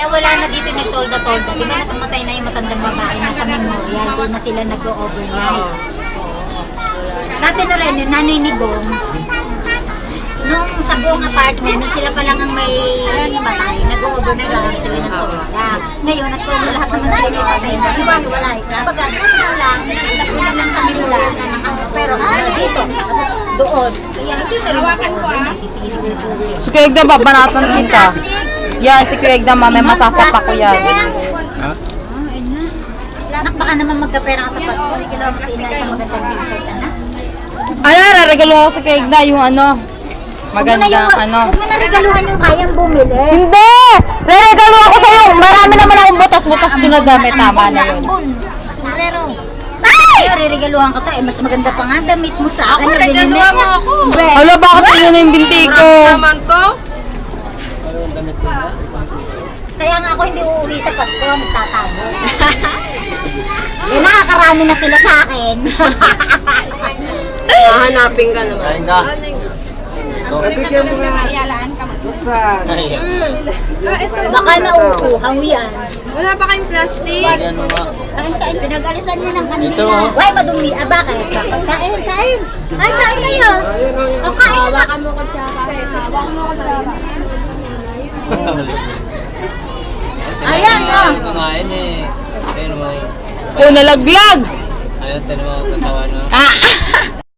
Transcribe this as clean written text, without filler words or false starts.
Kaya wala na dito nagtolda-tolda. Di ba nakamatay na yung matandang babae nasa memorial, doon na sila nag-overnight. Dati na rin, yung nanay ni Bong, nung sa buong apartment, nung sila pa lang ang may patay, nag-overnight lang sila ng tolda. Ngayon, nagtulong lahat naman sila yung patay na iwan-wala. Baga, sila lang, nagkulang lang kami nila ng ano. Pero dito, doon. Kaya hindi na rin ako. Si Kuya Egda, babanatan kita. Yan, si Kuya Egda, may masasapa ko yan. Ha? Nak, baka naman magkapera ka sa Pasko. Hindi kailangan kasi ina isang magandang t-shirt, anak. Ano, raregalo ako sa Kuya Egda, yung ano, magandang ano. Huwag mo na regaluhan yung kayang bumili. Hindi! Raregalo ako sa'yo. Marami naman akong butas-butas doon na dami. Tama na yun. Sombrero. Ay! Re-regaluhan ka to. Eh, mas maganda pa nga damit mo sa akin. Ako, regaluhan mo ako. Hala, bakit yun na yung binti ko? Naman to? Kaya nga ako hindi uuwi sa Pasko. Nagtatago. Eh, nakakarami na sila sa akin. Hahanapin ka naman. Kain ka. Bigyan mo nga. Buksan. Baka nauukuha mo yan. Wala pa kayong plastic? Bigyan mo nga. Kain, pinag-alisan niya ng kanina. Ito, oh. Why, madumi. Ah, bakit? Kain. Ay, kain kayo. O, kain na. Hawakan mo kutsara. Hawakan mo kutsara. Ayan, oh. Kumain eh. Ayun mo. Oh, nalaglag! Ayun, tanong mo katawan mo. Ah!